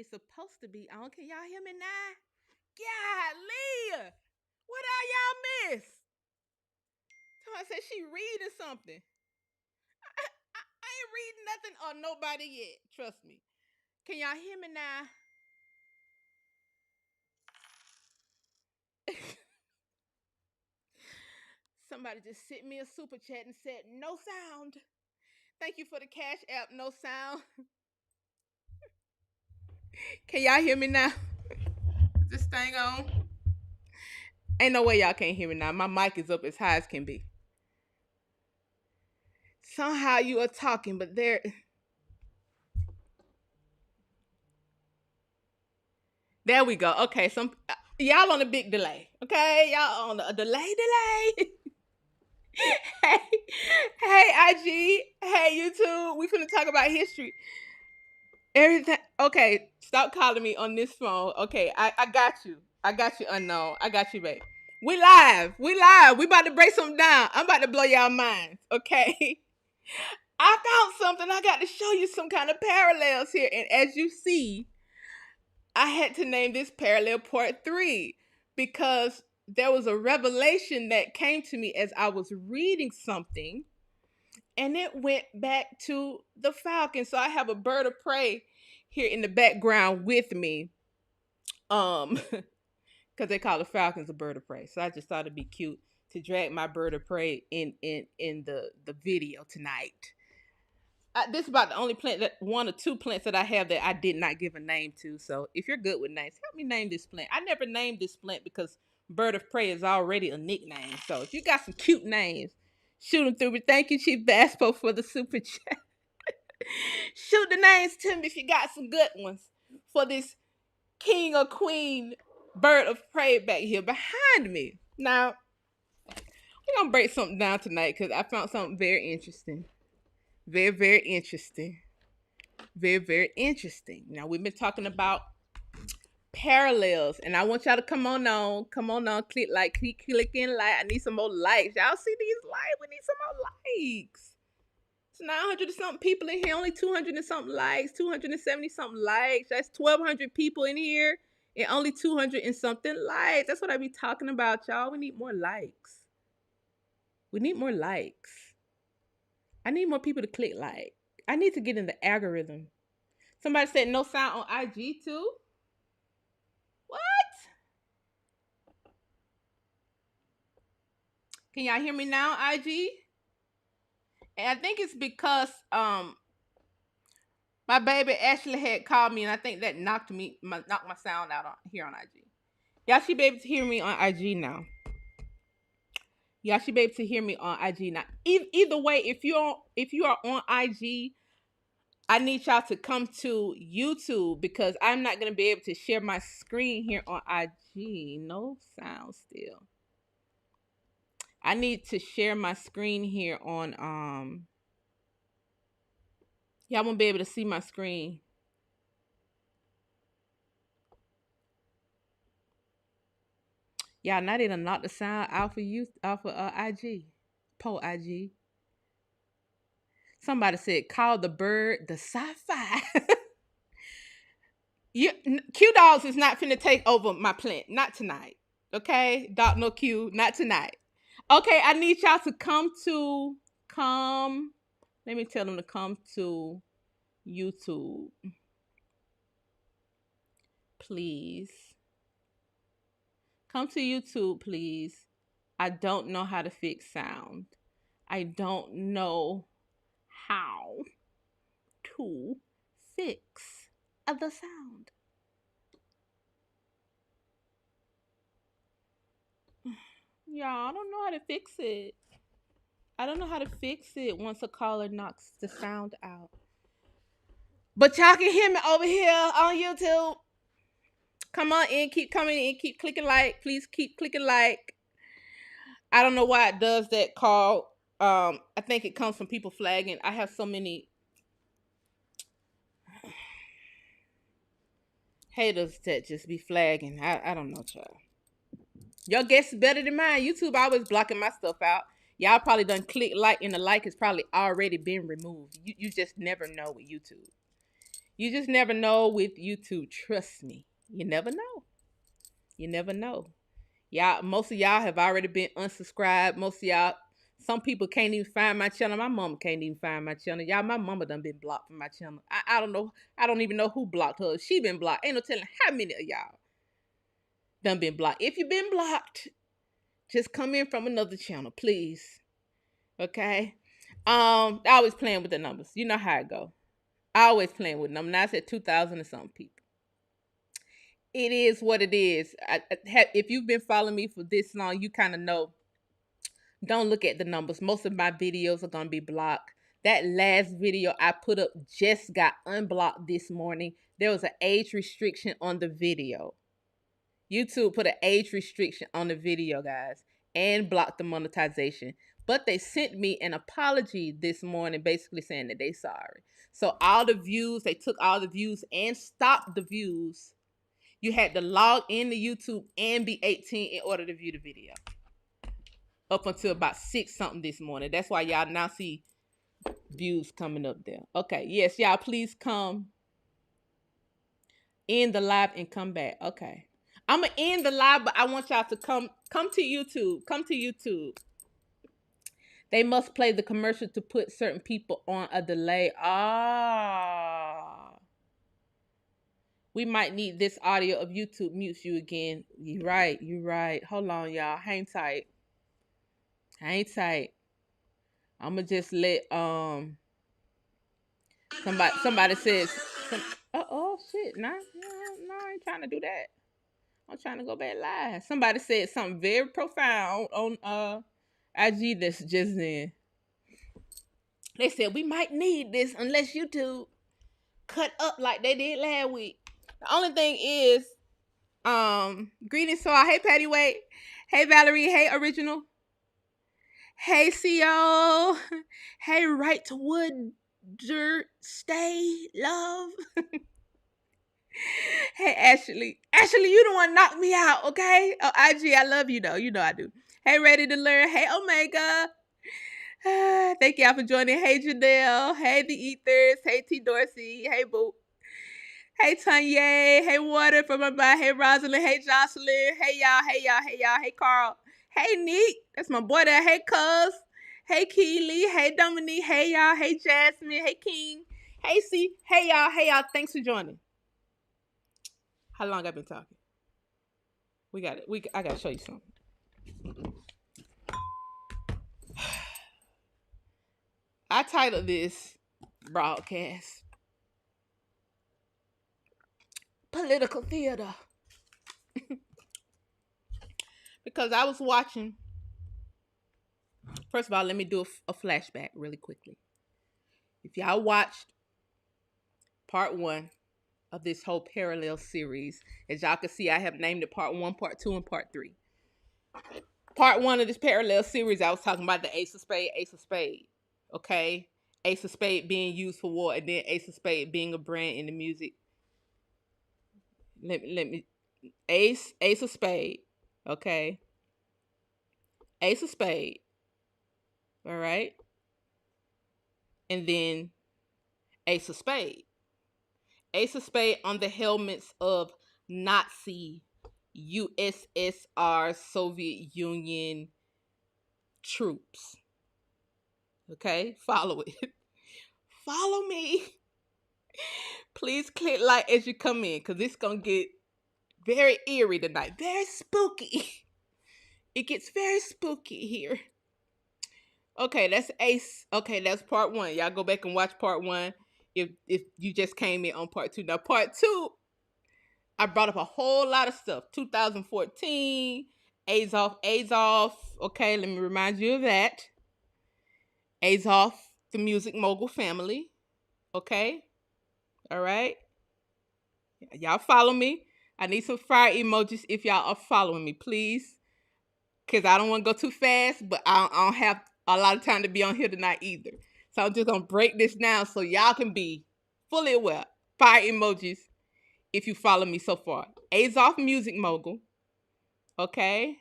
It's supposed to be on. Can y'all hear me now? Golly. What all y'all miss? Someone said she reading something. I ain't reading nothing or nobody yet. Trust me. Can y'all hear me now? Somebody just sent me a super chat and said, no sound. Thank you for the Cash App, no sound. Can y'all hear me now? Is this thing on? Ain't no way y'all can't hear me now. My mic is up as high as can be. Somehow you are talking, but there we go. Okay, y'all on a big delay. Okay, y'all on a delay. hey, hey, IG. Hey, YouTube. We finna talk about history. Everything. Okay, stop calling me on this phone. Okay, I got you. I got you, unknown. I got you, babe. We live. We live. We about to break something down. I'm about to blow y'all minds. Okay. I found something. I got to show you some kind of parallels here. And as you see, I had to name this parallel part 3 because there was a revelation that came to me as I was reading something, and it went back to the falcon. So I have a bird of prey here in the background with me. Because they call the falcons a bird of prey. So I just thought it'd be cute to drag my bird of prey in the video tonight. This is about the only plant that one or two plants that I have that I did not give a name to. So if you're good with names, help me name this plant. I never named this plant because bird of prey is already a nickname. So if you got some cute names, shoot them through me. Thank you, Chief Baspo, for the super chat. Shoot the names to me if you got some good ones for this king or queen bird of prey back here behind me. Now, we're going to break something down tonight because I found something very interesting. Very, very interesting. Very, very interesting. Now, we've been talking about parallels, and I want y'all to come on, click like, keep clicking like. I need some more likes. Y'all see these likes? We need some more likes. It's 900 and something people in here, only 200 and something likes, 270 something likes. That's 1,200 people in here and only 200 and something likes. That's what I be talking about, y'all. We need more likes. We need more likes. I need more people to click like. I need to get in the algorithm. Somebody said no sound on IG too. What? Can y'all hear me now, IG? And I think it's because my baby Ashley had called me, and I think that knocked my sound out here on IG. Y'all should be able to hear me on IG now. Y'all should be able to hear me on IG now. Either way, if you are on IG, I need y'all to come to YouTube because I'm not gonna be able to share my screen here on IG. No sound still. I need to share my screen here on y'all won't be able to see my screen. Y'all not even knock the sound out for IG. Po IG. Somebody said call the bird the sci-fi. Q Dolls is not finna take over my plant. Not tonight. Okay? Doc no Q, not tonight. Okay, I need y'all to come. Let me tell them to come to YouTube. Please. Come to YouTube, please. I don't know how to fix sound. I don't know how to fix the sound. Y'all, I don't know how to fix it. I don't know how to fix it once a caller knocks the sound out. But y'all can hear me over here on YouTube. Come on in, keep coming in, keep clicking like. Please keep clicking like. I don't know why it does that call. I think it comes from people flagging. I have so many haters that just be flagging. I don't know, child. Your guess is better than mine. YouTube always blocking my stuff out. Y'all probably done click like, and the like has probably already been removed. You just never know with YouTube. You just never know with YouTube. Trust me. You never know. You never know. Y'all, most of y'all have already been unsubscribed. Most of y'all, some people can't even find my channel. My mama can't even find my channel. Y'all, my mama done been blocked from my channel. I don't know. I don't even know who blocked her. She been blocked. Ain't no telling how many of y'all done been blocked. If you been blocked, just come in from another channel, please. Okay? I always playing with the numbers. You know how it go. I always playing with numbers. Now I said 2,000 and something people. It is what it is. If you've been following me for this long, you kind of know. Don't look at the numbers. Most of my videos are going to be blocked. That last video I put up just got unblocked this morning. There was an age restriction on the video. YouTube put an age restriction on the video, guys, and blocked the monetization. But they sent me an apology this morning, basically saying that they sorry. So all the views, they took all the views and stopped the views. You had to log into YouTube and be 18 in order to view the video. Up until about 6 something this morning. That's why y'all now see views coming up there. Okay, yes, y'all please come end the live and come back. Okay. I'm gonna end the live, but I want y'all to come to YouTube. Come to YouTube. They must play the commercial to put certain people on a delay. We might need this audio of YouTube mutes you again. You're right. You're right. Hold on, y'all. Hang tight. Hang tight. I'm gonna just let somebody says oh shit. No, I ain't trying to do that. I'm trying to go back live. Somebody said something very profound on IG this just then. They said we might need this unless YouTube cut up like they did last week. The only thing is, greetings to all. Hey Patty Wait. Hey Valerie. Hey Original. Hey CO. Hey Right to Wood Dirt Stay Love. Hey Ashley. Ashley, you the one knocked me out, okay? Oh, IG, I love you though. You know I do. Hey Ready to Learn. Hey Omega. Thank y'all for joining. Hey Janelle. Hey The Ethers. Hey T Dorsey. Hey Boo. Hey Tanya. Hey Water from my mind. Hey Rosalind. Hey Jocelyn. Hey y'all. Hey y'all. Hey y'all. Hey Carl. Hey Neat. That's my boy there. Hey Cuz. Hey Keely. Hey Dominique. Hey y'all. Hey Jasmine. Hey King. Hey C. Hey y'all. Hey y'all. Thanks for joining. How long I've been talking? We got it. I gotta show you something. I titled this broadcast Political Theater. Because I was watching. First of all, let me do a flashback really quickly. If y'all watched part 1 of this whole parallel series, as y'all can see, I have named it part 1, part 2, and part 3. Part 1 of this parallel series, I was talking about the Ace of Spade. Okay? Ace of Spade being used for war, and then Ace of Spade being a brand in the music. Let me Ace of Spade. Okay? Ace of Spade. All right? And then Ace of Spade. Ace of Spade on the helmets of Nazi USSR Soviet Union troops. Okay? Follow it. Follow me. Please click like as you come in, because it's going to get very eerie tonight. Very spooky. It gets very spooky here. Okay, that's Ace. Okay, that's part 1. Y'all go back and watch part 1 if you just came in on part 2. Now, part 2, I brought up a whole lot of stuff. 2014, Azov. Okay, let me remind you of that. Azov, the music mogul family. Okay, all right. Y'all follow me. I need some fire emojis if y'all are following me, please. Because I don't want to go too fast, but I don't have a lot of time to be on here tonight either. So I'm just going to break this down so y'all can be fully aware. Fire emojis if you follow me so far. Azov music mogul. Okay.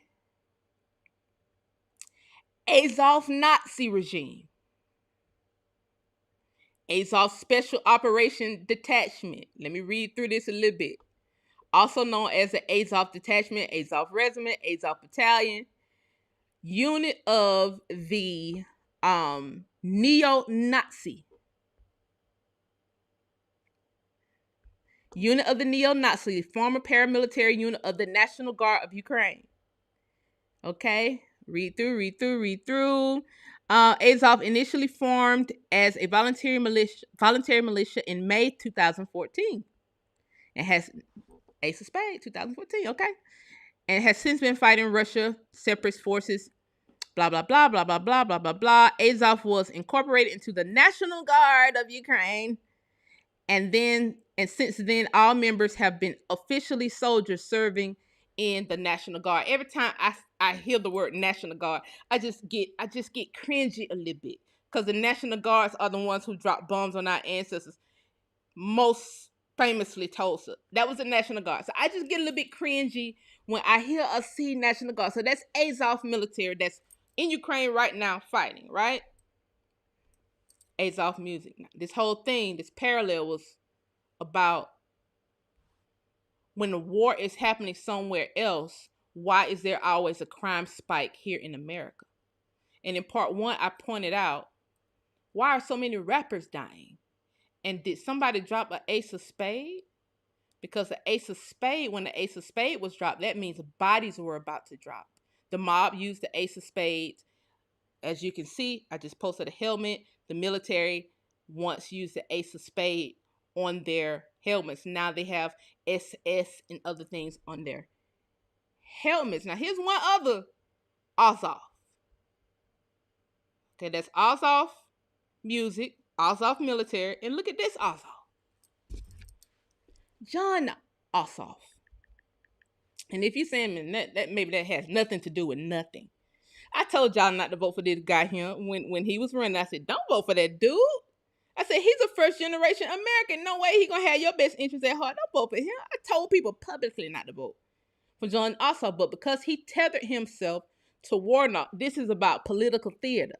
Azov Nazi regime. Azov Special Operation Detachment. Let me read through this a little bit. Also known as the Azov Detachment, Azov Regiment, Azov Battalion, unit of the neo-Nazi. Unit of the neo-Nazi, former paramilitary unit of the National Guard of Ukraine. Okay, read through. Azov initially formed as a voluntary militia in May 2014, and has Ace of Spades 2014. Okay, and has since been fighting Russia separatist forces. Blah blah blah blah blah blah blah blah blah. Azov was incorporated into the National Guard of Ukraine, and since then, all members have been officially soldiers serving in the National Guard. Every time I hear the word National Guard, I just get cringy a little bit, because the National Guards are the ones who dropped bombs on our ancestors. Most famously Tulsa. That was the National Guard. So I just get a little bit cringy when I hear or see National Guard. So that's Azov military that's in Ukraine right now fighting, right? Azov music. Now, this whole thing, this parallel was about when the war is happening somewhere else, why is there always a crime spike here in America? And in part one, I pointed out, why are so many rappers dying? And did somebody drop an ace of spade? Because the ace of spade, when the ace of spade was dropped, that means bodies were about to drop. The mob used the ace of spades. As you can see, I just posted a helmet. The military once used the ace of spade on their helmets. Now they have SS and other things on their helmets. Now here's one other Azov. Okay, that's Azov music, Azov military, and look at this Azov. John Ossoff. And if you're saying that maybe that has nothing to do with nothing. I told y'all not to vote for this guy here when he was running. I said, don't vote for that dude. I said, he's a first generation American. No way he gonna have your best interest at heart. Don't vote for him. I told people publicly not to vote for John Ossoff, but because he tethered himself to Warnock, this is about political theater.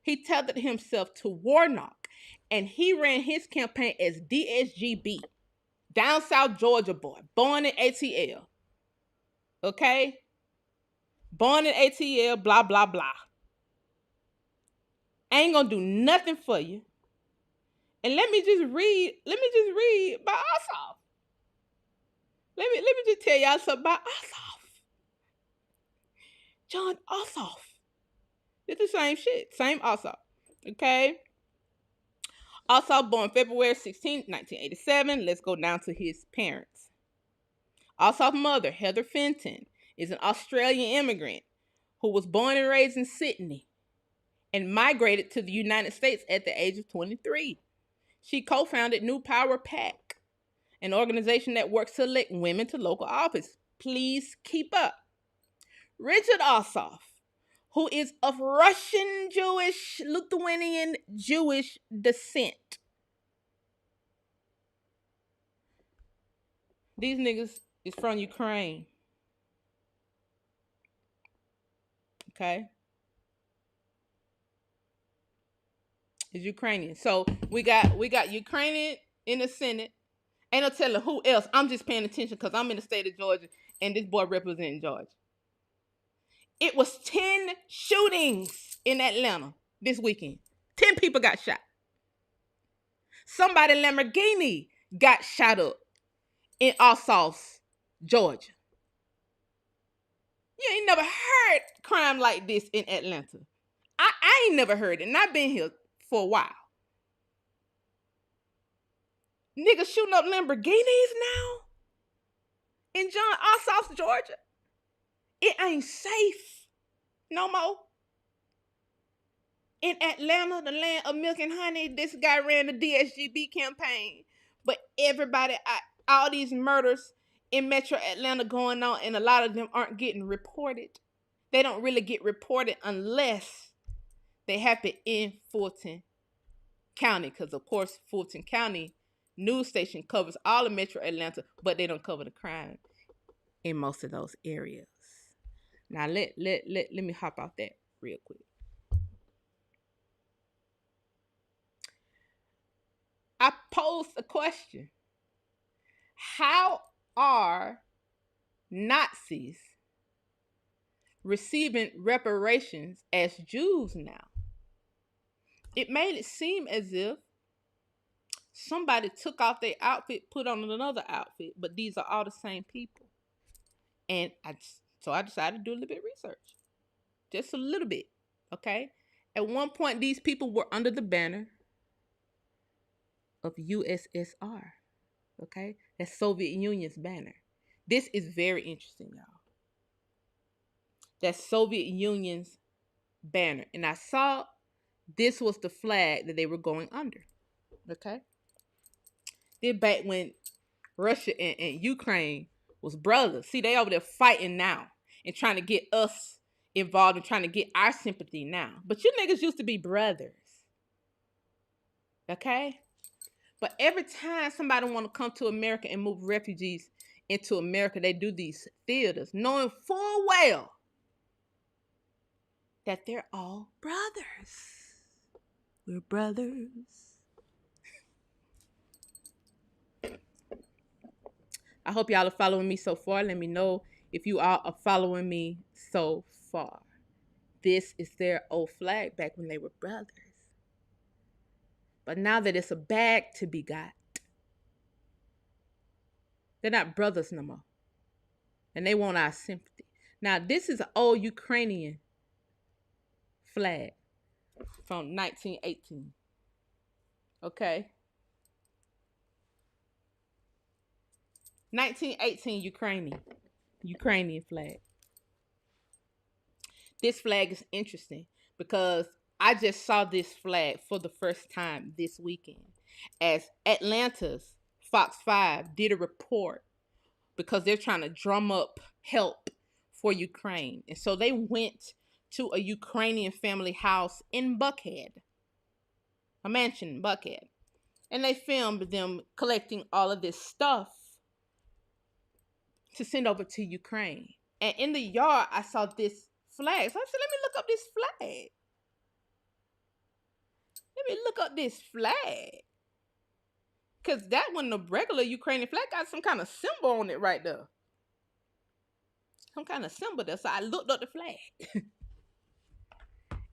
He tethered himself to Warnock, and he ran his campaign as DSGB. Down South Georgia boy, born in ATL. Okay? Born in ATL, blah, blah, blah. Ain't gonna do nothing for you. And let me just read about Ossoff. Let me just tell y'all something about Ossoff. John Ossoff. It's the same shit. Same Ossoff. Okay? Ossoff born February 16, 1987. Let's go down to his parents. Ossoff's mother, Heather Fenton, is an Australian immigrant who was born and raised in Sydney and migrated to the United States at the age of 23. She co-founded New Power PAC, an organization that works to elect women to local office. Please keep up. Richard Ossoff, who is of Russian Jewish, Lithuanian Jewish descent. These niggas is from Ukraine. Okay? Is Ukrainian. So we got Ukrainian in the Senate. Ain't no telling who else. I'm just paying attention because I'm in the state of Georgia and this boy representing Georgia. It was 10 shootings in Atlanta this weekend. 10 people got shot. Somebody Lamborghini got shot up in Ossoff, Georgia. You ain't never heard crime like this in Atlanta. I ain't never heard it, and I've been here for a while. Niggas shooting up Lamborghinis now in John Ossoff, Georgia. It ain't safe no more. In Atlanta, the land of milk and honey, this guy ran the DSGB campaign. But everybody, all these murders in Metro Atlanta going on, and a lot of them aren't getting reported. They don't really get reported unless they happen in Fulton County, because of course Fulton County news station covers all of Metro Atlanta, but they don't cover the crime in most of those areas. Now let me hop off that real quick. I posed a question. How are Nazis receiving reparations as Jews now? It made it seem as if somebody took off their outfit, put on another outfit, but these are all the same people. And I decided to do a little bit of research, just a little bit. Okay. At one point, these people were under the banner of USSR. Okay, that's Soviet Union's banner. This is very interesting, y'all. That's Soviet Union's banner, and I saw this was the flag that they were going under. Okay, then back when Russia and Ukraine was brothers. See, they over there fighting now and trying to get us involved and trying to get our sympathy now. But you niggas used to be brothers. Okay? But every time somebody want to come to America and move refugees into America, they do these theaters, knowing full well that they're all brothers. We're brothers. I hope y'all are following me so far. Let me know if you all are following me so far. This is their old flag back when they were brothers. But now that it's a bag to be got, they're not brothers no more. And they want our sympathy. Now, this is an old Ukrainian flag from 1918. Okay? 1918 Ukrainian flag. This flag is interesting because I just saw this flag for the first time this weekend as Atlanta's Fox 5 did a report because they're trying to drum up help for Ukraine. And so they went to a Ukrainian family house in Buckhead, a mansion in Buckhead. And they filmed them collecting all of this stuff to send over to Ukraine. And in the yard, I saw this flag. So I said, let me look up this flag. Let me look up this flag. Because that one, the regular Ukrainian flag, got some kind of symbol on it right there. Some kind of symbol there. So I looked up the flag.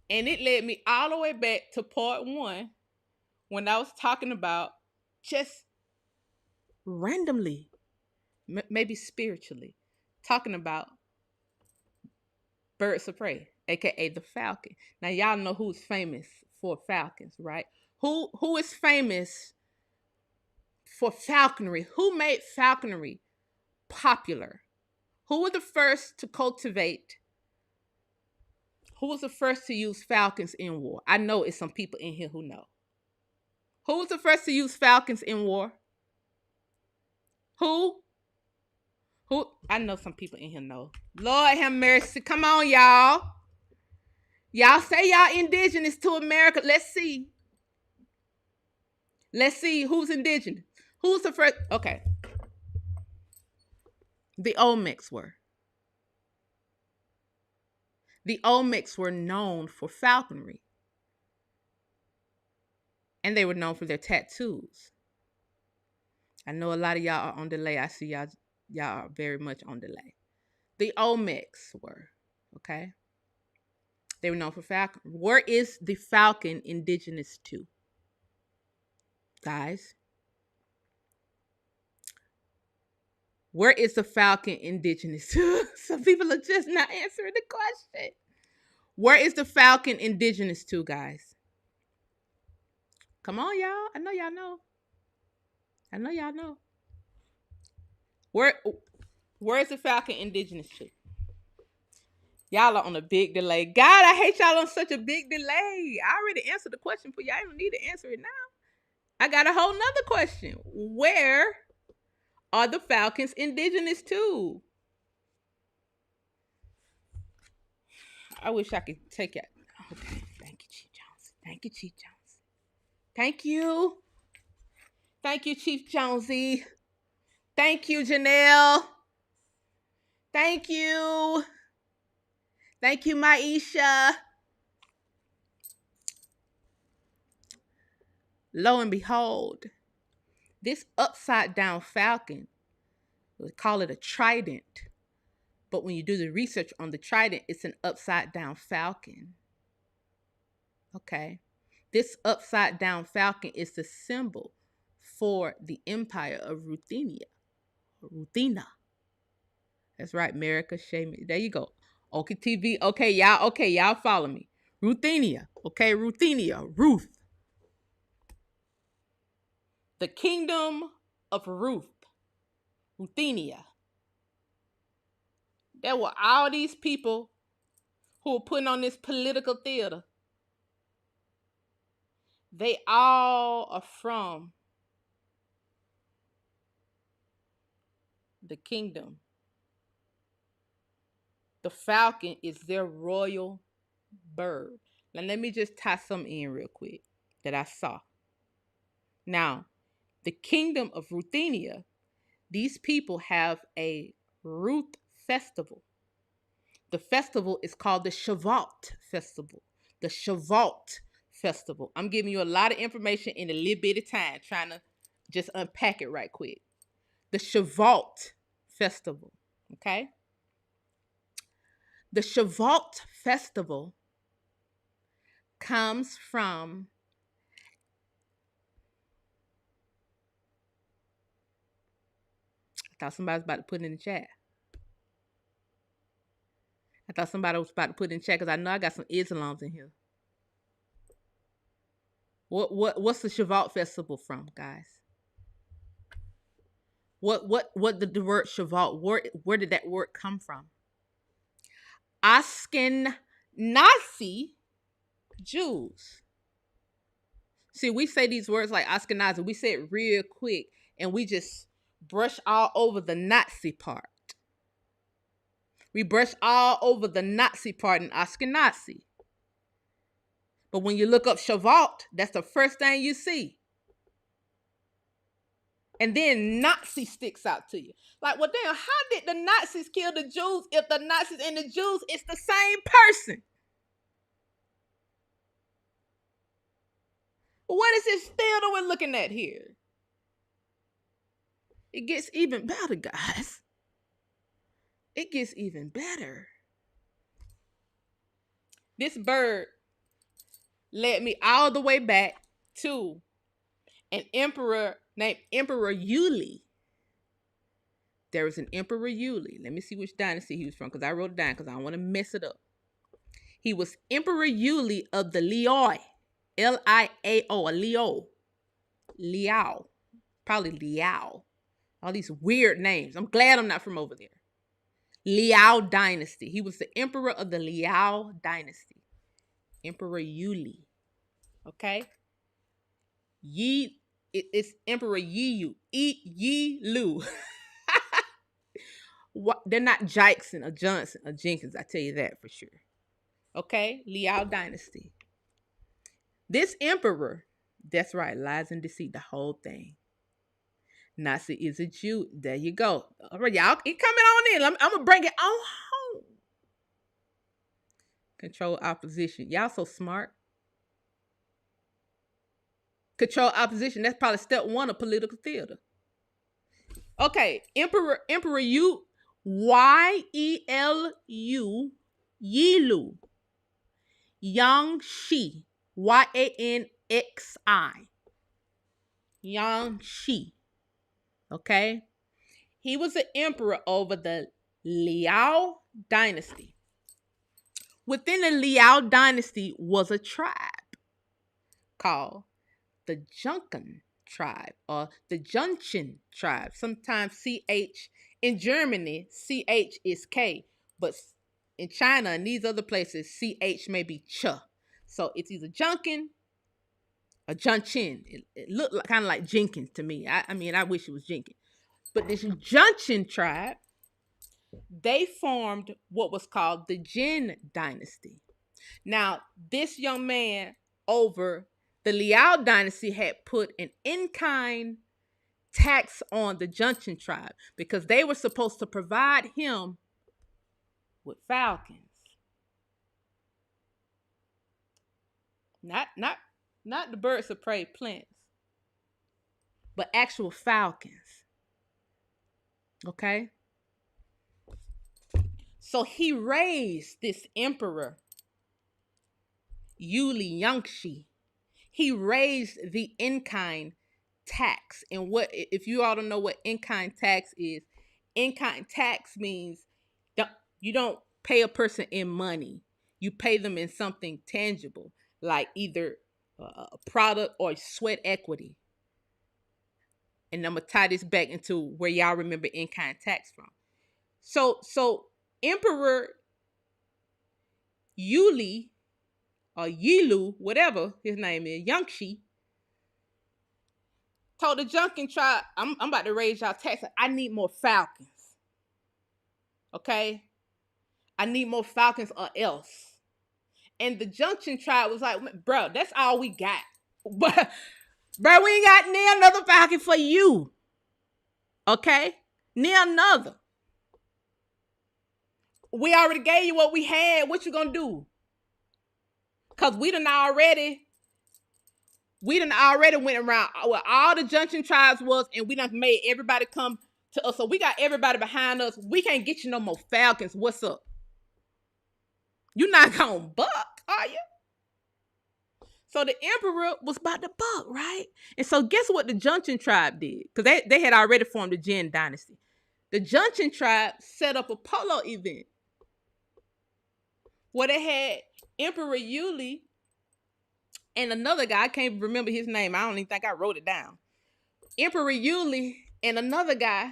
And it led me all the way back to part 1 when I was talking about just randomly, maybe spiritually, talking about birds of prey, aka the falcon. Now y'all know who's famous for falcons, right? Who is famous for falconry? Who made falconry popular? Who was the first to cultivate? Who was the first to use falcons in war? I know it's some people in here who know. Who was the first to use falcons in war? Who? I know some people in here know. Lord have mercy. Come on, y'all. Y'all say y'all indigenous to America. Let's see. Let's see who's indigenous. Who's the first? Okay. The Olmecs were. The Olmecs were known for falconry. And they were known for their tattoos. I know a lot of y'all are on delay. I see y'all are very much on delay. The Olmecs were, okay? They were known for falcon. Where is the falcon indigenous to? Guys? Where is the falcon indigenous to? Some people are just not answering the question. Where is the falcon indigenous to, guys? Come on, y'all. I know y'all know. I know y'all know. Where is the falcon indigenous to? Y'all are on a big delay. God, I hate y'all on such a big delay. I already answered the question for y'all. I don't need to answer it now. I got a whole nother question. Where are the falcons indigenous to? I wish I could take it. Okay. Thank you, Chief Jones. Thank you, Chief Jones. Thank you. Thank you, Chief Jonesy. Thank you, Janelle. Thank you. Thank you, Maisha. Lo and behold, This upside down falcon, we call it a trident. But when you do the research on the trident, it's an upside down falcon. Okay. This upside down falcon is the symbol for the empire of Ruthenia. Ruthena. That's right, America. Shame. There you go. Okay, TV. Okay, y'all. Okay, y'all follow me. Ruthenia. Okay, Ruthenia. Ruth. The kingdom of Ruth. Ruthenia. There were all these people who were putting on this political theater. They all are from the kingdom. The falcon is their royal bird. Now, let me just tie something in real quick that I saw. Now, the kingdom of Ruthenia, these people have a Ruth festival. The festival is called the Shavuot Festival. The Shavuot Festival. I'm giving you a lot of information in a little bit of time, trying to just unpack it right quick. The Shavuot Festival. Okay? The Shavuot Festival comes from I thought somebody was about to put it in the chat. I thought somebody was about to put it in the chat because I know I got some Islams in here. What's the Shavuot Festival from, guys? What did the word Shavuot, where did that word come from? Ashkenazi Jews. See, we say these words like Ashkenazi, we say it real quick, and we just brush all over the Nazi part. We brush all over the Nazi part in Ashkenazi. But when you look up Shavuot, that's the first thing you see. And then Nazi sticks out to you. Like, well, damn, how did the Nazis kill the Jews if the Nazis and the Jews is the same person? What is this theater we're looking at here? It gets even better, guys. It gets even better. This bird led me all the way back to an emperor named Emperor Yuli. There was an Emperor Yuli. Let me see which dynasty he was from because I wrote it down because I don't want to mess it up. He was Emperor Yuli of the Liao. Liao. Liao. Probably Liao. All these weird names. I'm glad I'm not from over there. Liao dynasty. He was the emperor of the Liao dynasty. Emperor Yuli. Okay? It's Emperor Yi Lu. They're not Jackson or Johnson or Jenkins, I tell you that for sure. Okay? Liao dynasty. This emperor, that's right, lies and deceit, the whole thing. Nazi is a Jew. There you go. All right, y'all, it coming on in. I'm going to bring it on home. Control opposition. Y'all so smart. Control opposition. That's probably step one of political theater. Okay, Emperor Yu, Yelu, Yilu, Yang Shi, Yanxi, Yang Shi. Okay, he was the emperor over the Liao dynasty. Within the Liao dynasty was a tribe called the Junkan tribe or the Junchen tribe. Sometimes CH in Germany, CH is K, but in China and these other places, CH may be Ch. So it's either Junkin or Junchen. It looked kind of like Jenkins to me. I mean, I wish it was Jenkins. But this Junchen tribe, they formed what was called the Jin dynasty. Now, this young man over the Liao dynasty had put an in-kind tax on the Junchen tribe because they were supposed to provide him with falcons. Not the birds of prey plants. but actual falcons. Okay? So he raised this emperor, Yuli Yangshi. He raised the in-kind tax. And what, if you all don't know what in-kind tax is, in-kind tax means you don't pay a person in money. You pay them in something tangible, like either a product or sweat equity. And I'm gonna tie this back into where y'all remember in-kind tax from. So Emperor Yuli or Yilu, whatever his name is, Yangshi, told the Junkin tribe, I'm about to raise y'all taxes. I need more falcons. Okay? I need more falcons or else. And the Junction tribe was like, bro, that's all we got. But, bro, we ain't got near another falcon for you. Okay? Near another. We already gave you what we had. What you gonna do? Because we done already went around where all the Junction tribes was, and we done made everybody come to us. So we got everybody behind us. We can't get you no more falcons. What's up? You not gonna buck, are you? So the emperor was about to buck, right? And so guess what the Junction tribe did? Because they had already formed the Jin dynasty. The Junction tribe set up a polo event where they had Emperor Yuli and another guy. I can't remember his name. I don't even think I wrote it down. Emperor Yuli and another guy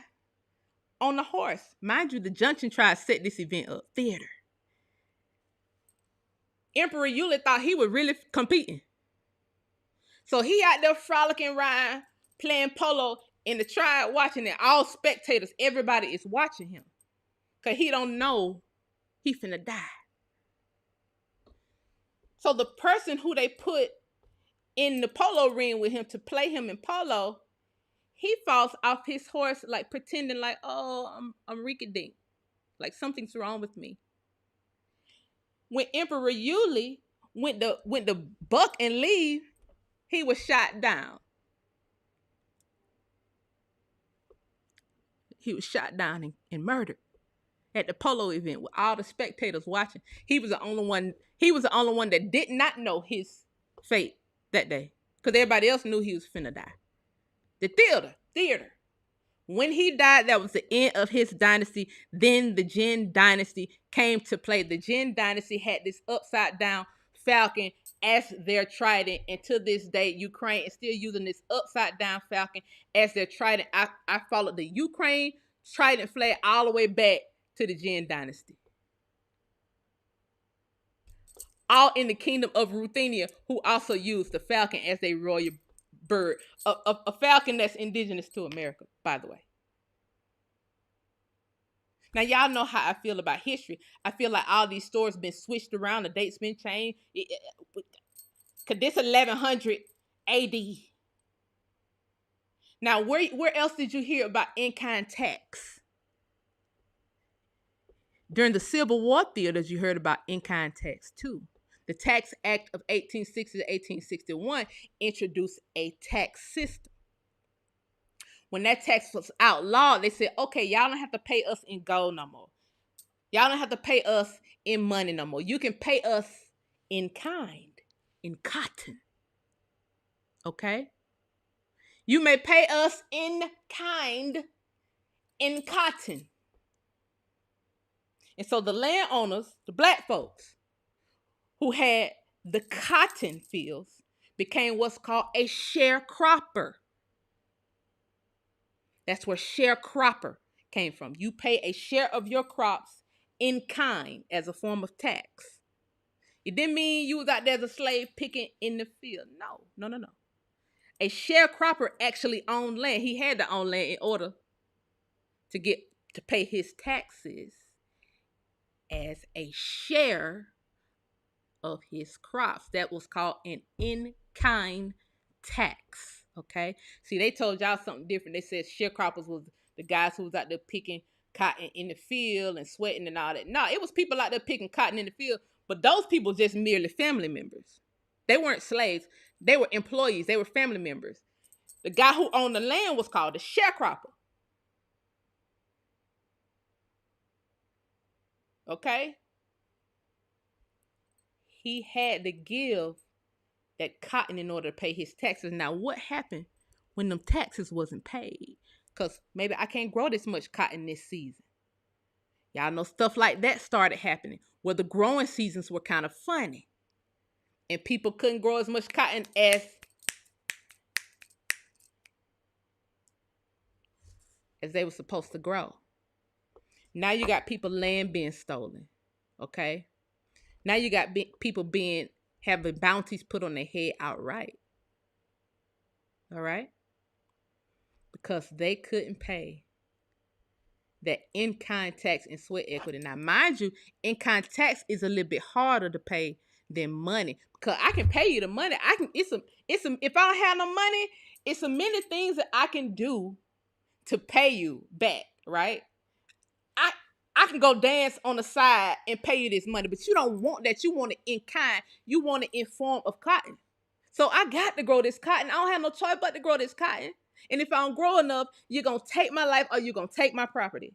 on the horse. Mind you, the Junction tribe set this event up. Theater. Emperor Yuli thought he was really competing. So he out there frolicking around, playing polo, and the tribe watching it. All spectators, everybody is watching him. Because he don't know he finna die. So the person who they put in the polo ring with him to play him in polo, he falls off his horse, like pretending like, oh, I'm Rikki-dink. Like something's wrong with me. When Emperor Yuli went to buck and leave, he was shot down. He was shot down and murdered at the polo event with all the spectators watching. He was the only one that did not know his fate that day. Because everybody else knew he was finna die. The theater. When he died, that was the end of his dynasty. Then the Jin dynasty came to play. The Jin dynasty had this upside down falcon as their trident. And to this day, Ukraine is still using this upside down falcon as their trident. I followed the Ukraine trident flag all the way back to the Jin dynasty. All in the kingdom of Ruthenia, who also used the falcon as their royal bird. A falcon that's indigenous to America, by the way. Now, y'all know how I feel about history. I feel like all these stories been switched around. The dates been changed. Because this 1100 AD. Now, where else did you hear about in-kind tax? During the Civil War theaters, you heard about in-kind tax too. The Tax Act of 1860 to 1861 introduced a tax system. When that tax was outlawed, they said, okay, y'all don't have to pay us in gold no more. Y'all don't have to pay us in money no more. You can pay us in kind, in cotton. Okay? You may pay us in kind, in cotton. And so the landowners, the black folks, who had the cotton fields became what's called a sharecropper. That's where sharecropper came from. You pay a share of your crops in kind as a form of tax. It didn't mean you was out there as a slave picking in the field. No. A sharecropper actually owned land. He had to own land in order to pay his taxes as a share of his crops. That was called an in-kind tax. Okay? See, they told y'all something different. They said sharecroppers was the guys who was out there picking cotton in the field and sweating and all that. No, it was people out there picking cotton in the field, but those people just merely family members. They weren't slaves. They were employees. They were family members. The guy who owned the land was called a sharecropper. Okay? He had to give that cotton in order to pay his taxes. Now, what happened when them taxes wasn't paid? Because maybe I can't grow this much cotton this season. Y'all know stuff like that started happening where the growing seasons were kind of funny and people couldn't grow as much cotton as they were supposed to grow. Now you got people land being stolen. Okay? Now you got people being having bounties put on their head outright. All right? Because they couldn't pay that in-kind tax and sweat equity. Now, mind you, in-kind tax is a little bit harder to pay than money. Because I can pay you the money. If I don't have no money, it's a many things that I can do to pay you back, right? I I can go dance on the side and pay you this money, but you don't want that. You want it in kind. You want it in form of cotton. So I got to grow this cotton. I don't have no choice but to grow this cotton. And if I don't grow enough, you're going to take my life or you're going to take my property.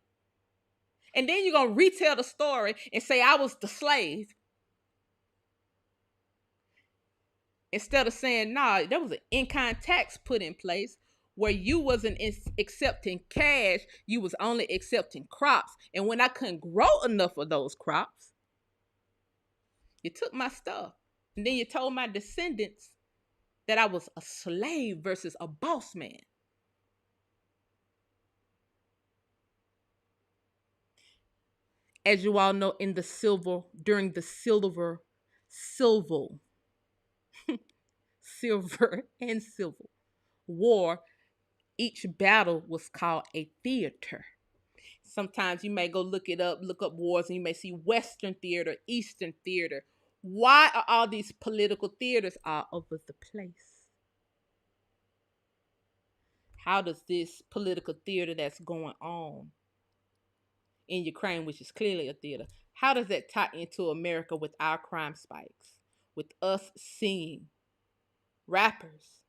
And then you're going to retell the story and say I was the slave. Instead of saying, nah, there was an in-kind tax put in place where you wasn't accepting cash, you was only accepting crops. And when I couldn't grow enough of those crops, you took my stuff. And then you told my descendants that I was a slave versus a boss man. As you all know, during the silver and civil war, each battle was called a theater. Sometimes you may go look up wars, and you may see Western theater, Eastern theater. Why are all these political theaters all over the place? How does this political theater that's going on in Ukraine, which is clearly a theater, how does that tie into America with our crime spikes, with us seeing rappers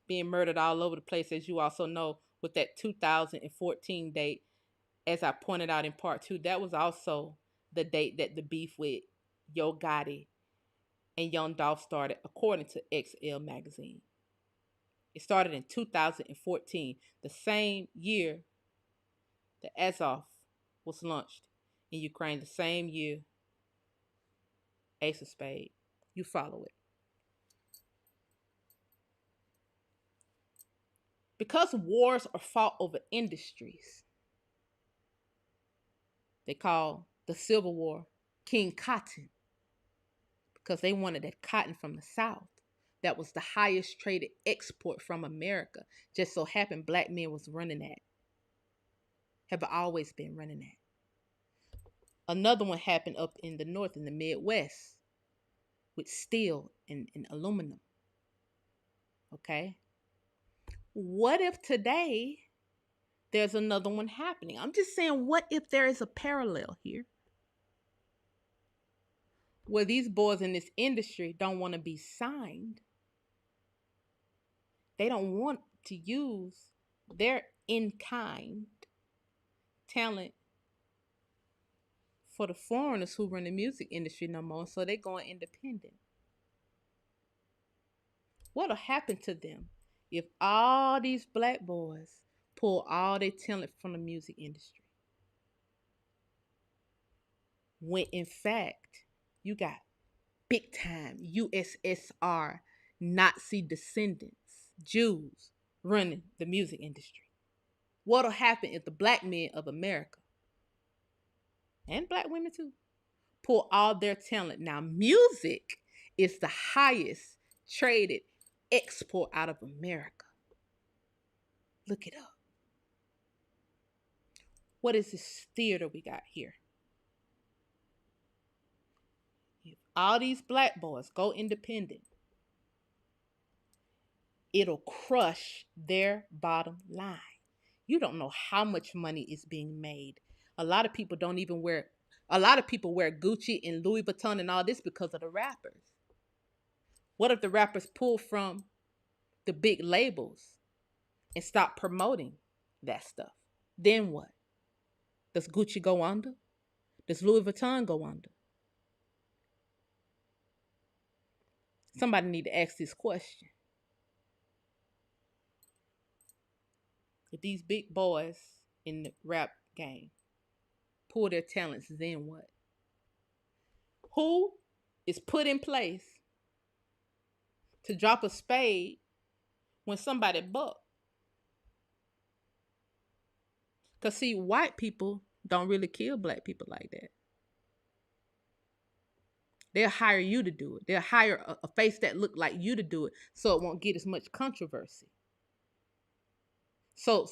being murdered all over the place, as you also know, with that 2014 date, as I pointed out in part 2, that was also the date that the beef with Yo Gotti and Young Dolph started, according to XL magazine. It started in 2014, the same year that Azov was launched in Ukraine, the same year Ace of Spades. You follow it. Because wars are fought over industries, they call the Civil War King Cotton, because they wanted that cotton from the South. That was the highest traded export from America. Just so happened black men was running that. Have always been running that. Another one happened up in the North, in the Midwest, with steel and aluminum. Okay? What if today there's another one happening? I'm just saying, what if there is a parallel here? Where these boys in this industry don't want to be signed. They don't want to use their in-kind talent for the foreigners who run the music industry no more, so they're going independent. What'll happen to them if all these black boys pull all their talent from the music industry? When in fact, you got big time USSR Nazi descendants, Jews, running the music industry. What'll happen if the black men of America, and black women too, pull all their talent? Now, music is the highest traded export out of America. Look it up. What is this theater we got here? If all these black boys go independent, it'll crush their bottom line. You don't know how much money is being made. A lot of people wear Gucci and Louis Vuitton and all this because of the rappers. What if the rappers pull from the big labels and stop promoting that stuff? Then what? Does Gucci go under? Does Louis Vuitton go under? Somebody need to ask this question. If these big boys in the rap game pull their talents, then what? Who is put in place to drop a spade when somebody buck? Because, see, white people don't really kill black people like that. They'll hire you to do it. They'll hire a face that look like you to do it so it won't get as much controversy. So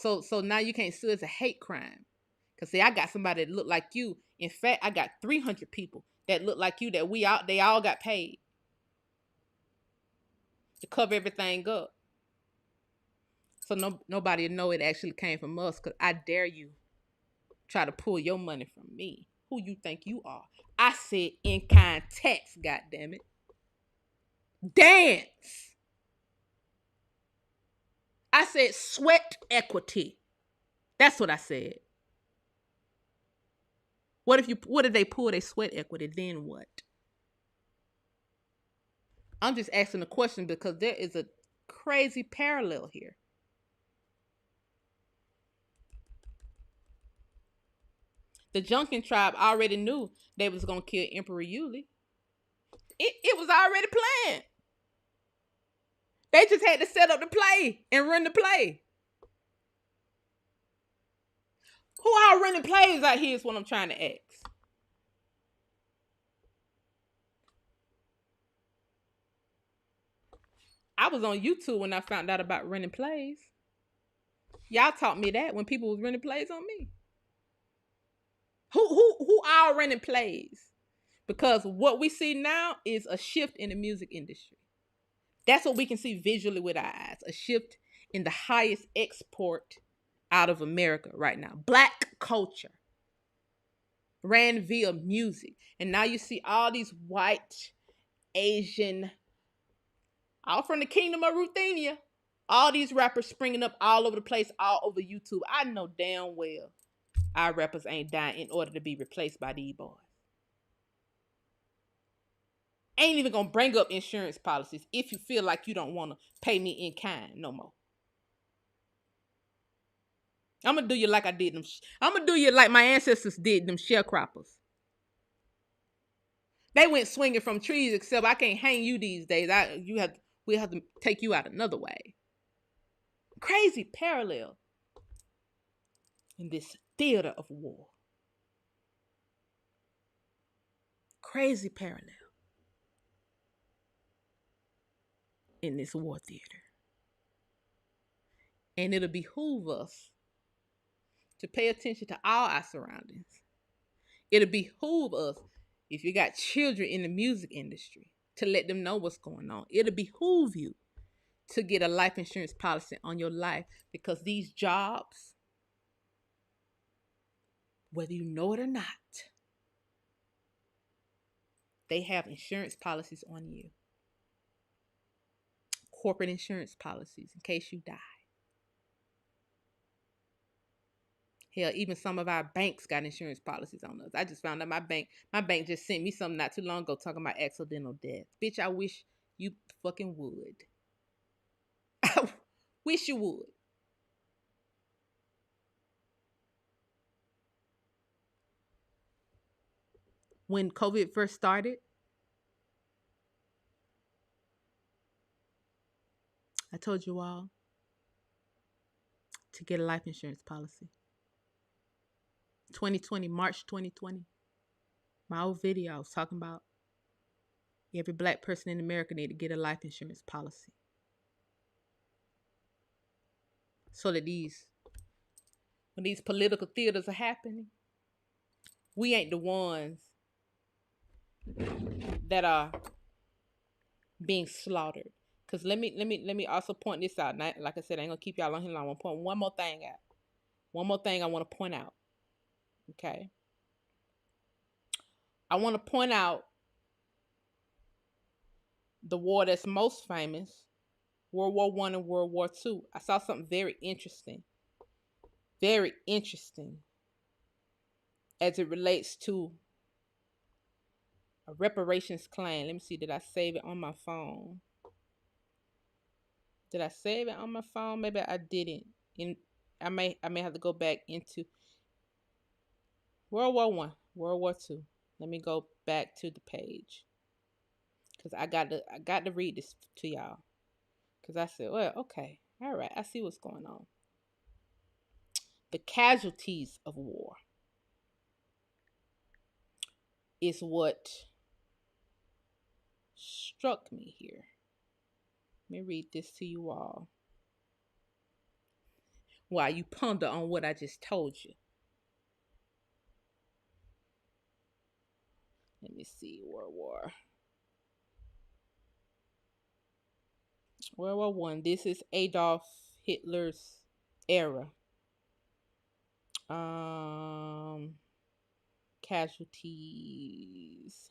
now you can't sue as a hate crime. Because, see, I got somebody that look like you. In fact, I got 300 people that look like you that they all got paid to cover everything up. So nobody will know it actually came from us, because I dare you try to pull your money from me. Who you think you are? I said in-kind tax, goddammit. Dance. I said sweat equity. That's what I said. What if they pull their sweat equity? Then what? I'm just asking a question because there is a crazy parallel here. The Junkin tribe already knew they was gonna kill Emperor Yuli. It was already planned. They just had to set up the play and run the play. Who all running plays out here is what I'm trying to ask. I was on YouTube when I found out about running plays. Y'all taught me that when people was running plays on me. Who all running plays? Because what we see now is a shift in the music industry. That's what we can see visually with our eyes. A shift in the highest export out of America right now. Black culture ran via music. And now you see all these white, Asian, all from the kingdom of Ruthenia, all these rappers springing up all over the place, all over YouTube. I know damn well our rappers ain't dying in order to be replaced by these boys. Ain't even gonna bring up insurance policies if you feel like you don't want to pay me in kind no more. I'm gonna do you like I did them. I'm gonna do you like my ancestors did them sharecroppers. They went swinging from trees, except I can't hang you these days. We have to take you out another way. Crazy parallel in this theater of war. Crazy parallel in this war theater. And it'll behoove us to pay attention to all our surroundings. It'll behoove us, if you got children in the music industry, to let them know what's going on. It'll behoove you to get a life insurance policy on your life, because these jobs, whether you know it or not, they have insurance policies on you. Corporate insurance policies in case you die. Hell, even some of our banks got insurance policies on us. I just found out my bank just sent me something not too long ago talking about accidental death. Bitch, I wish you fucking would. I wish you would. When COVID first started, I told you all to get a life insurance policy. 2020, March 2020. My old video, I was talking about every black person in America need to get a life insurance policy. So that when these political theaters are happening, we ain't the ones that are being slaughtered. Because let me also point this out. Now, like I said, I ain't gonna keep y'all on here long. I want to point one more thing out. One more thing I want to point out. Okay. I want to point out the war that's most famous, World War One and World War Two. I saw something very interesting as it relates to a reparations claim. Let me see, did I save it on my phone? Did I save it on my phone? Maybe I didn't. And I may have to go back into World War One, World War Two. Let me go back to the page because I got to read this to y'all because I said, well, okay, all right, I see what's going on. The casualties of war is what struck me here. Let me read this to you all while you ponder on what I just told you. Let me see. World War One. This is Adolf Hitler's era. Casualties.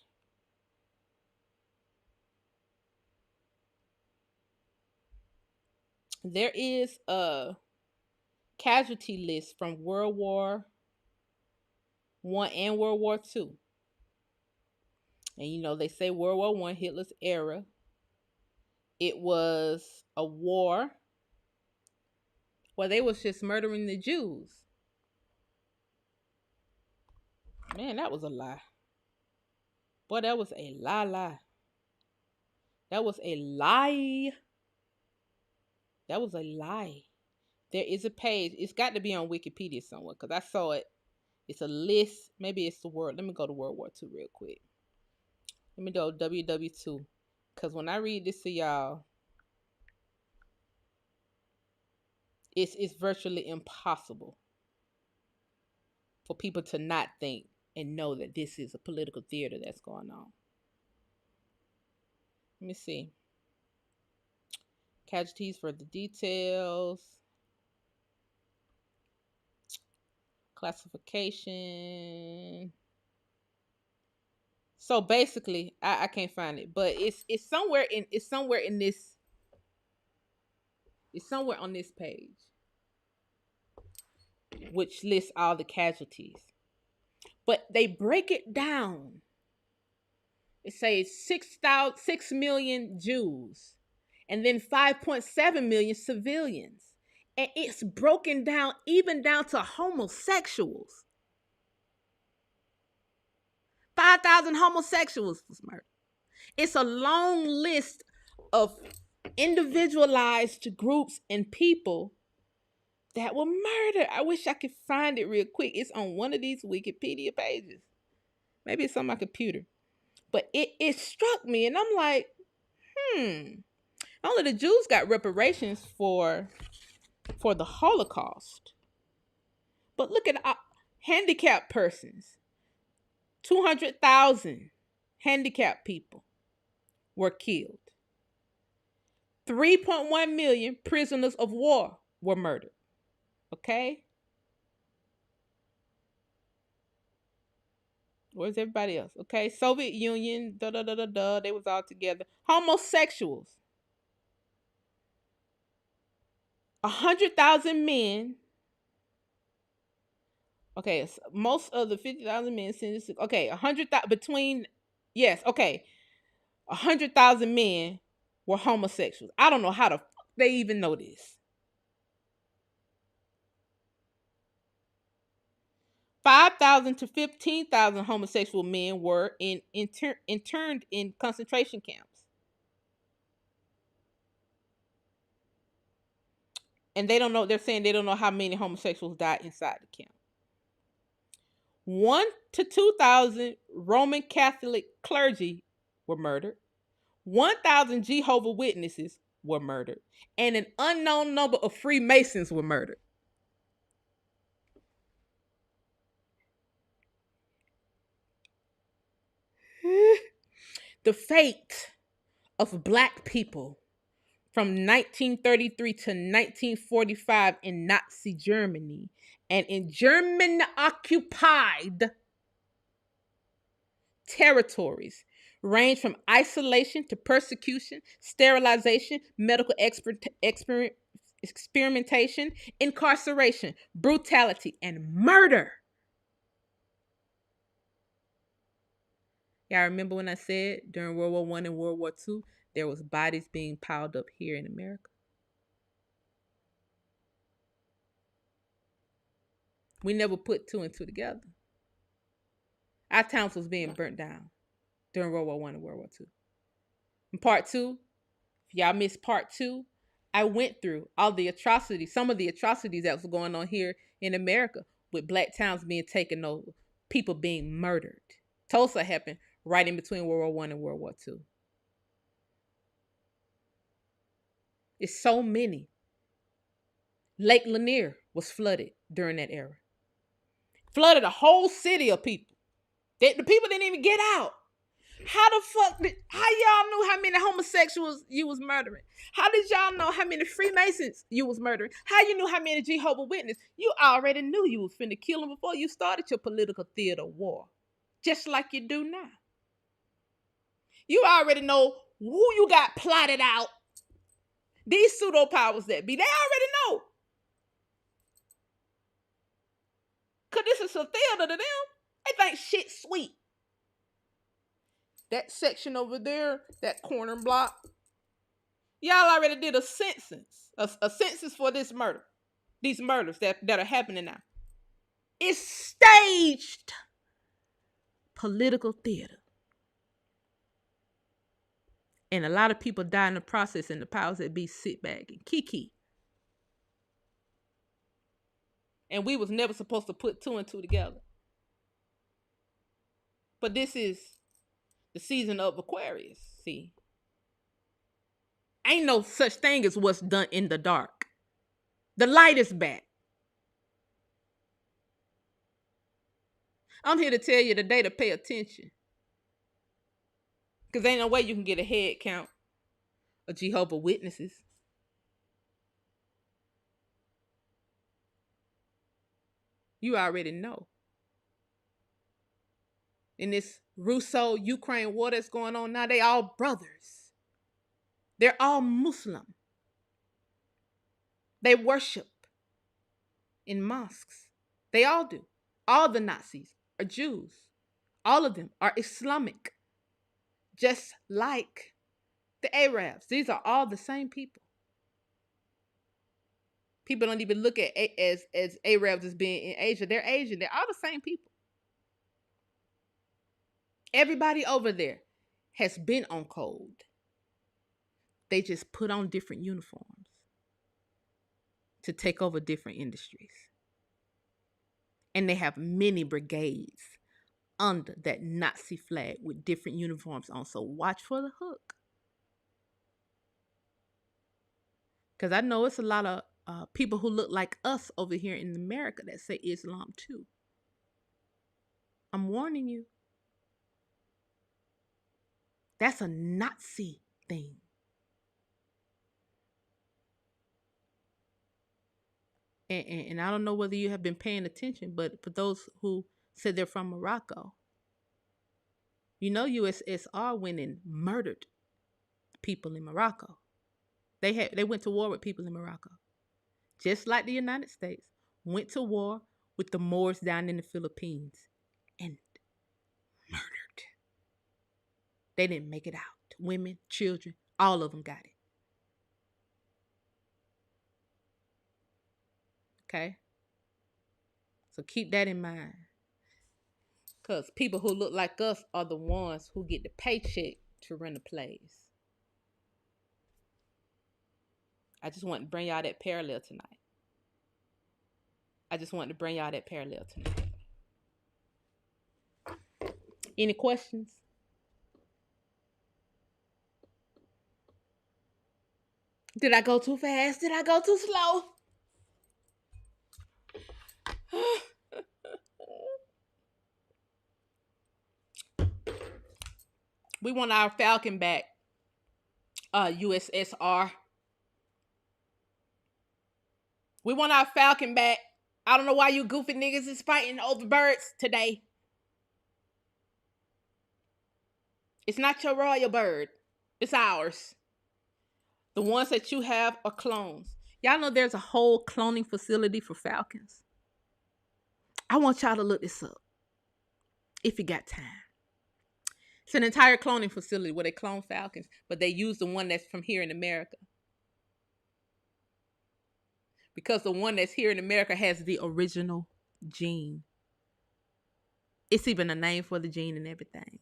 There is a casualty list from World War One and World War Two. And you know, they say World War One, Hitler's era. It was a war where they was just murdering the Jews. Man, that was a lie. Boy, that was a lie. That was a lie. That was a lie. There is a page. It's got to be on Wikipedia somewhere because I saw it. It's a list. Maybe it's the word. Let me go to World War II real quick. Let me go WW2. Because when I read this to y'all, it's virtually impossible for people to not think and know that this is a political theater that's going on. Let me see. Casualties for the details. Classification. So basically, I can't find it, but it's somewhere in this. It's somewhere on this page, which lists all the casualties. But they break it down. It says 6 million Jews, and then 5.7 million civilians, and it's broken down even down to homosexuals. 5,000 homosexuals was murdered. It's a long list of individualized groups and people that were murdered. I wish I could find it real quick. It's on one of these Wikipedia pages. Maybe it's on my computer. But it struck me, and I'm like, only the Jews got reparations for the Holocaust. But look at handicapped persons. 200,000 handicapped people were killed. 3.1 million prisoners of war were murdered. Okay? Where's everybody else? Okay, Soviet Union, they was all together. Homosexuals. 100,000 men. Okay, so most of the 50,000 men sentenced. Okay, 100,000 between. Yes, okay, 100,000 men were homosexuals. I don't know how the fuck they even know this. 5,000 to 15,000 homosexual men were interned in concentration camps. And they don't know, they're saying they don't know how many homosexuals died inside the camp. 1 to 2,000 Roman Catholic clergy were murdered. 1,000 Jehovah's Witnesses were murdered. And an unknown number of Freemasons were murdered. The fate of Black people from 1933 to 1945 in Nazi Germany and in German occupied territories range from isolation to persecution, sterilization, medical experimentation, incarceration, brutality, and murder. Y'all remember when I said during World War I and World War II, there was bodies being piled up here in America? We never put two and two together. Our towns was being burnt down during World War I and World War II. In part two, if y'all missed part two, I went through all the atrocities, some of the atrocities that was going on here in America with black towns being taken over, people being murdered. Tulsa happened right in between World War I and World War II. It's so many. Lake Lanier was flooded during that era. Flooded a whole city of people. The people didn't even get out. How the fuck how y'all knew how many homosexuals you was murdering? How did y'all know how many Freemasons you was murdering? How you knew how many Jehovah's Witnesses? You already knew you was finna kill them before you started your political theater war. Just like you do now. You already know who you got plotted out. These pseudo powers that be, they already know. Cause this is a theater to them. They think shit sweet. That section over there, that corner block, y'all already did a census. A census for this murder. These murders that are happening now. It's staged political theater. And a lot of people die in the process, and the powers that be sit back and kiki. And we was never supposed to put two and two together. But this is the season of Aquarius. See, ain't no such thing as what's done in the dark. The light is back. I'm here to tell you today to pay attention. Because ain't no way you can get a head count of Jehovah's Witnesses. You already know. In this Russo-Ukraine war that's going on now, they all brothers. They're all Muslim. They worship in mosques. They all do. All the Nazis are Jews. All of them are Islamic. Just like the Arabs. These are all the same people. People don't even look at as Arabs as being in Asia. They're Asian. They're all the same people. Everybody over there has been on cold. They just put on different uniforms to take over different industries. And they have many brigades under that Nazi flag with different uniforms on. So watch for the hook. Because I know it's a lot of people who look like us over here in America that say Islam too. I'm warning you. That's a Nazi thing. And I don't know whether you have been paying attention, but for those who said they're from Morocco, you know USSR went and murdered people in Morocco. They went to war with people in Morocco. Just like the United States went to war with the Moors down in the Philippines and murdered. They didn't make it out. Women, children, all of them got it. Okay? So keep that in mind. Because people who look like us are the ones who get the paycheck to run the plays. I just want to bring y'all that parallel tonight. Any questions? Did I go too fast? Did I go too slow? We want our Falcon back. USSR. We want our Falcon back. I don't know why you goofy niggas is fighting over birds today. It's not your royal bird. It's ours. The ones that you have are clones. Y'all know there's a whole cloning facility for falcons. I want y'all to look this up if you got time. It's an entire cloning facility where they clone falcons, but they use the one that's from here in America. Because the one that's here in America has the original gene. It's even a name for the gene and everything.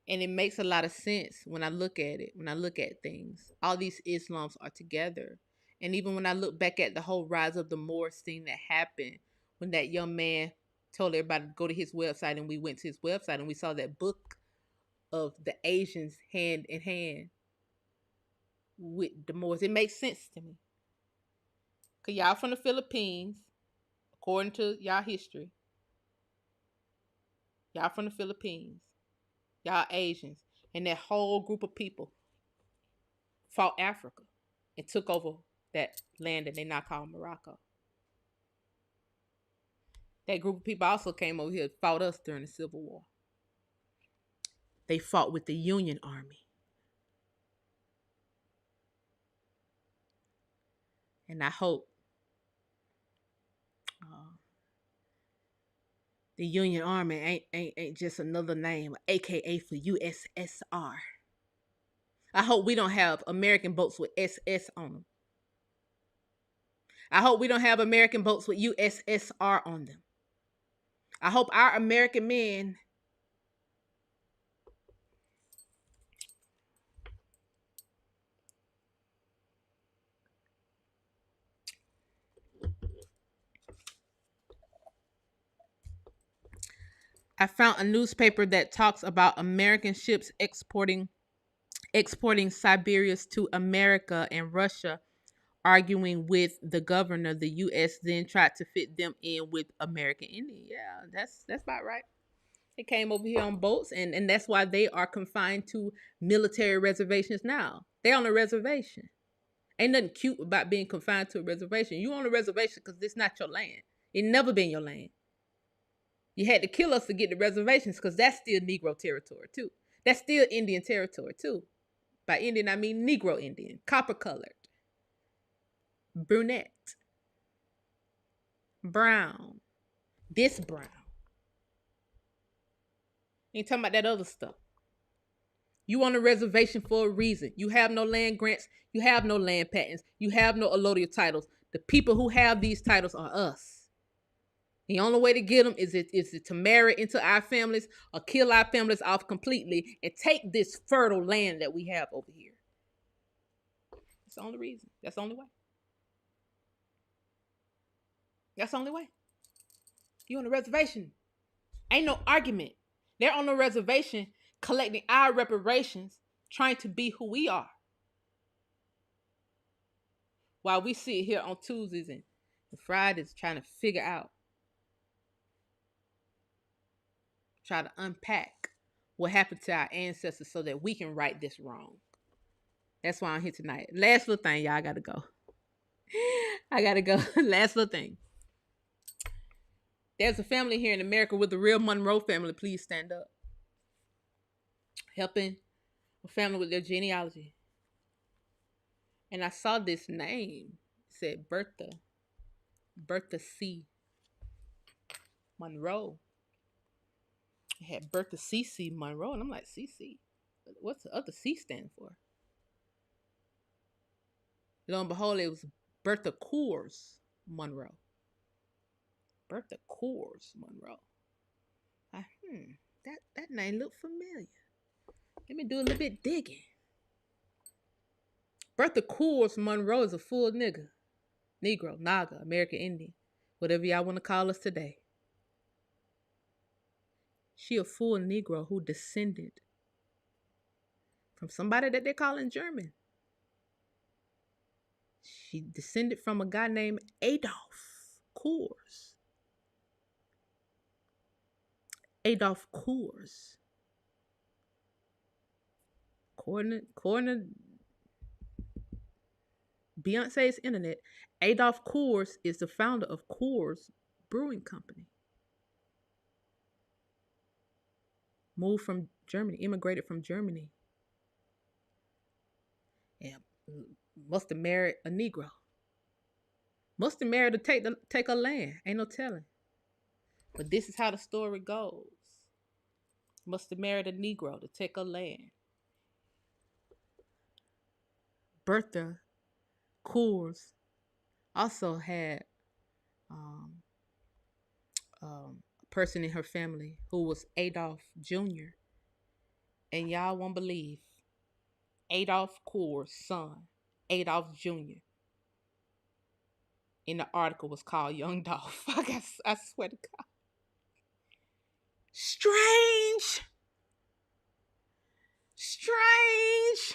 And it makes a lot of sense when I look at it, when I look at things. All these Islams are together. And even when I look back at the whole rise of the Moors thing that happened, when that young man told everybody to go to his website, and we went to his website and we saw that book of the Asians hand in hand with the Moors. It makes sense to me. Because y'all from the Philippines, according to y'all history, y'all from the Philippines, y'all Asians, and that whole group of people fought Africa and took over that land that they now call Morocco. That group of people also came over here and fought us during the Civil War. They fought with the Union Army. And I hope the Union Army ain't just another name, AKA for USSR. I hope we don't have American boats with SS on them. I hope we don't have American boats with USSR on them. I hope our American men I found a newspaper that talks about American ships exporting Siberians to America, and Russia arguing with the governor. The U.S. then tried to fit them in with American Indian. Yeah, that's about right. They came over here on boats, and that's why they are confined to military reservations now. They're on a reservation. Ain't nothing cute about being confined to a reservation. You on a reservation because this not your land. It never been your land. You had to kill us to get the reservations because that's still Negro territory too. That's still Indian territory too. By Indian, I mean Negro Indian, copper colored, brunette, brown, this brown. Ain't talking about that other stuff. You on a reservation for a reason. You have no land grants. You have no land patents. You have no allodial titles. The people who have these titles are us. The only way to get them is to marry into our families or kill our families off completely and take this fertile land that we have over here. That's the only reason. That's the only way. That's the only way. You on a reservation. Ain't no argument. They're on a reservation collecting our reparations, trying to be who we are. While we sit here on Tuesdays and Fridays trying to figure out, try to unpack what happened to our ancestors so that we can right this wrong. That's why I'm here tonight. Last little thing, y'all. I gotta go. Last little thing. There's a family here in America with the real Monroe family. Please stand up. Helping a family with their genealogy. And I saw this name. It said Bertha C. Monroe. It had Bertha C.C. Monroe. And I'm like, C.C.? What's the other C stand for? Lo and behold, it was Bertha Coors Monroe. Bertha Coors Monroe. That name looked familiar. Let me do a little bit digging. Bertha Coors Monroe is a full nigga. Negro, Naga, American Indian, whatever y'all want to call us today. She a full Negro who descended from somebody that they're calling German. She descended from a guy named Adolf Coors. Adolf Coors. According to Beyonce's internet, Adolf Coors is the founder of Coors Brewing Company. moved from Germany, immigrated from Germany, and must have married a Negro. Must have married to take her land. Ain't no telling. But this is how the story goes. Must have married a Negro to take her land. Bertha Coors also had um, a person in her family who was Adolf Jr. And y'all won't believe Adolf Coors' son, Adolf Jr. in the article was called Young Dolph. I swear to God. Strange. Strange.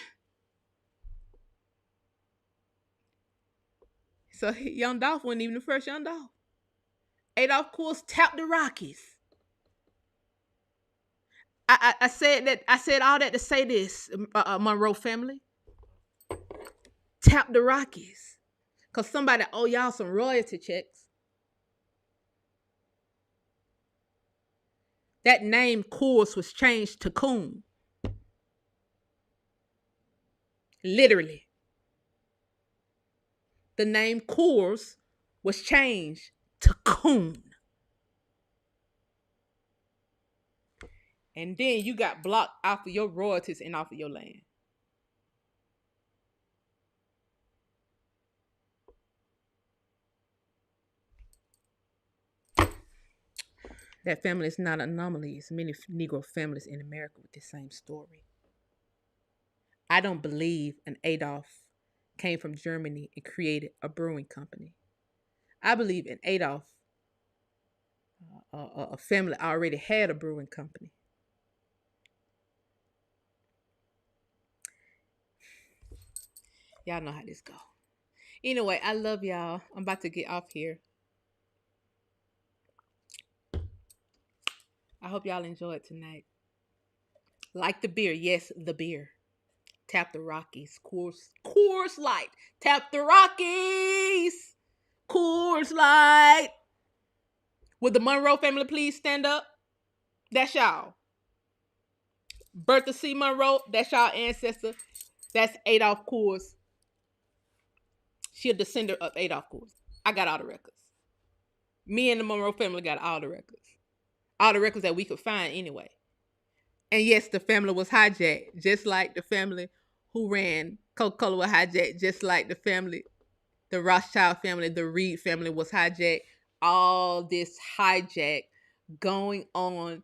So Young Dolph wasn't even the first Young Dolph. Adolf Coors tapped the Rockies. I said that. I said all that to say this, Monroe family. Tap the Rockies, cause somebody owe y'all some royalty checks. That name Coors was changed to Coon. Literally, the name Coors was changed to Coon. And then you got blocked off of your royalties and off of your land. That family is not an anomaly. It's many Negro families in America with the same story. I don't believe an Adolf came from Germany and created a brewing company. I believe an Adolf, a family already had a brewing company. Y'all know how this go. Anyway, I love y'all. I'm about to get off here. I hope y'all enjoyed tonight. Like the beer. Yes, the beer. Tap the Rockies. Coors Light. Tap the Rockies. Coors Light. Would the Monroe family please stand up? That's y'all. Bertha C. Monroe, that's y'all ancestor. That's Adolf Coors. She a descendant of Adolf Coors. I got all the records. Me and the Monroe family got all the records. All the records that we could find anyway. And yes, the family was hijacked, just like the family who ran Coca-Cola was hijacked, just like the family, the Rothschild family, the Reed family was hijacked. All this hijack going on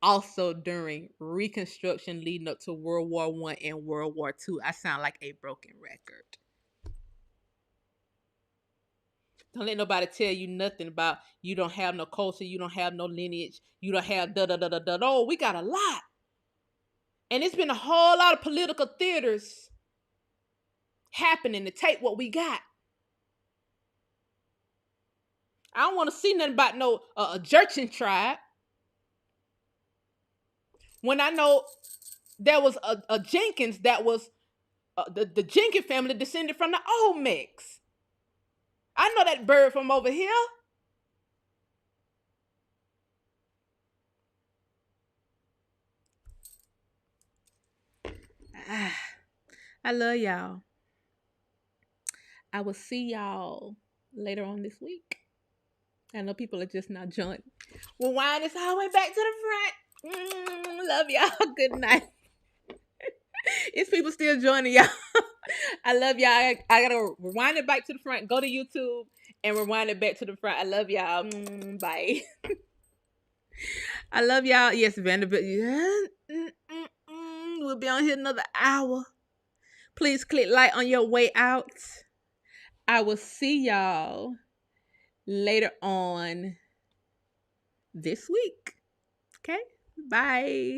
also during Reconstruction leading up to World War I and World War II. I sound like a broken record. Don't let nobody tell you nothing about you don't have no culture, you don't have no lineage, you don't have da da da da da. Oh, we got a lot. And it's been a whole lot of political theaters happening to take what we got. I don't want to see nothing about no Jurchen tribe. When I know there was a Jenkins that was the Jenkins family descended from the Olmecs. I know that bird from over here. I love y'all. I will see y'all later on this week. I know people are just not joining. We'll wind this all the way back to the front. Love y'all. Good night. It's people still joining y'all. I love y'all. I gotta rewind it back to the front. Go to YouTube and rewind it back to the front. I love y'all. Bye. I love y'all. Yes, Vanderbilt. We'll be on here another hour. Please click like on your way out. I will see y'all later on this week. Okay? Bye.